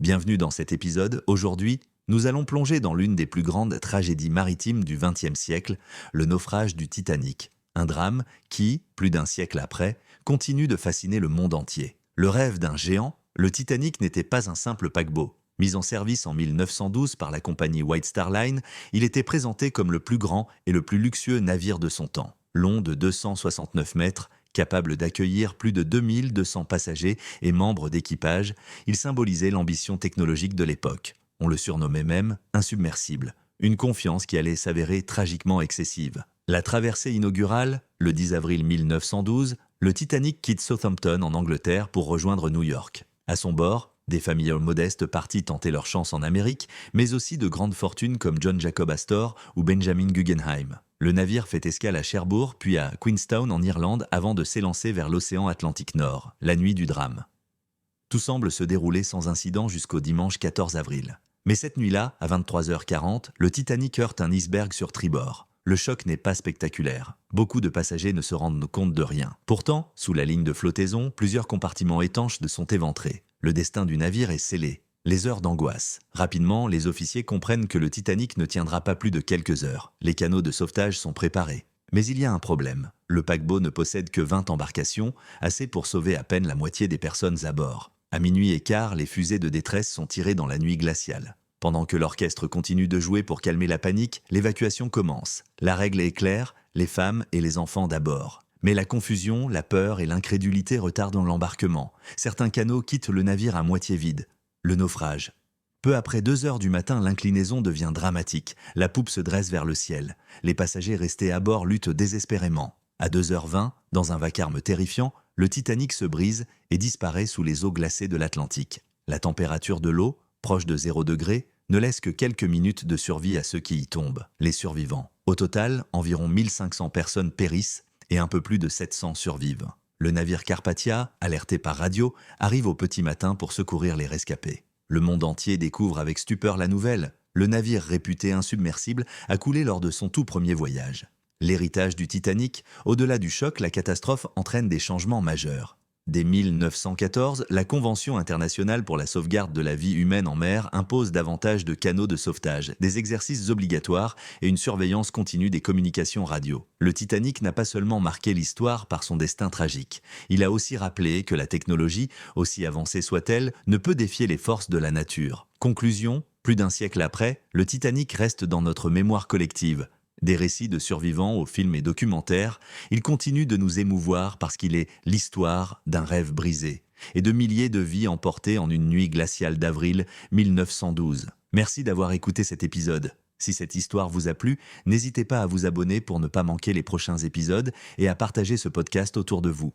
Bienvenue dans cet épisode. Aujourd'hui, nous allons plonger dans l'une des plus grandes tragédies maritimes du XXe siècle, le naufrage du Titanic. Un drame qui, plus d'un siècle après, continue de fasciner le monde entier. Le rêve d'un géant, le Titanic n'était pas un simple paquebot. Mis en service en 1912 par la compagnie White Star Line, il était présenté comme le plus grand et le plus luxueux navire de son temps. Long de 269 mètres, capable d'accueillir plus de 2200 passagers et membres d'équipage, il symbolisait l'ambition technologique de l'époque. On le surnommait même insubmersible, une confiance qui allait s'avérer tragiquement excessive. La traversée inaugurale, le 10 avril 1912, le Titanic quitte Southampton en Angleterre pour rejoindre New York. À son bord, des familles modestes parties tenter leur chance en Amérique, mais aussi de grandes fortunes comme John Jacob Astor ou Benjamin Guggenheim. Le navire fait escale à Cherbourg, puis à Queenstown en Irlande avant de s'élancer vers l'océan Atlantique Nord, la nuit du drame. Tout semble se dérouler sans incident jusqu'au dimanche 14 avril. Mais cette nuit-là, à 23h40, le Titanic heurte un iceberg sur tribord. Le choc n'est pas spectaculaire. Beaucoup de passagers ne se rendent compte de rien. Pourtant, sous la ligne de flottaison, plusieurs compartiments étanches sont éventrés. Le destin du navire est scellé. Les heures d'angoisse. Rapidement, les officiers comprennent que le Titanic ne tiendra pas plus de quelques heures. Les canaux de sauvetage sont préparés. Mais il y a un problème. Le paquebot ne possède que 20 embarcations, assez pour sauver à peine la moitié des personnes à bord. À minuit et quart, les fusées de détresse sont tirées dans la nuit glaciale. Pendant que l'orchestre continue de jouer pour calmer la panique, l'évacuation commence. La règle est claire, les femmes et les enfants d'abord. Mais la confusion, la peur et l'incrédulité retardent l'embarquement. Certains canots quittent le navire à moitié vide. Le naufrage. Peu après 2 heures du matin, l'inclinaison devient dramatique. La poupe se dresse vers le ciel. Les passagers restés à bord luttent désespérément. À 2h20, dans un vacarme terrifiant, le Titanic se brise et disparaît sous les eaux glacées de l'Atlantique. La température de l'eau, proche de 0 degré, ne laisse que quelques minutes de survie à ceux qui y tombent, les survivants. Au total, environ 1500 personnes périssent et un peu plus de 700 survivent. Le navire Carpathia, alerté par radio, arrive au petit matin pour secourir les rescapés. Le monde entier découvre avec stupeur la nouvelle. Le navire réputé insubmersible a coulé lors de son tout premier voyage. L'héritage du Titanic, au-delà du choc, la catastrophe entraîne des changements majeurs. Dès 1914, la Convention internationale pour la sauvegarde de la vie humaine en mer impose davantage de canaux de sauvetage, des exercices obligatoires et une surveillance continue des communications radio. Le Titanic n'a pas seulement marqué l'histoire par son destin tragique, il a aussi rappelé que la technologie, aussi avancée soit-elle, ne peut défier les forces de la nature. Conclusion, plus d'un siècle après, le Titanic reste dans notre mémoire collective. Des récits de survivants aux films et documentaires, il continue de nous émouvoir parce qu'il est l'histoire d'un rêve brisé et de milliers de vies emportées en une nuit glaciale d'avril 1912. Merci d'avoir écouté cet épisode. Si cette histoire vous a plu, n'hésitez pas à vous abonner pour ne pas manquer les prochains épisodes et à partager ce podcast autour de vous.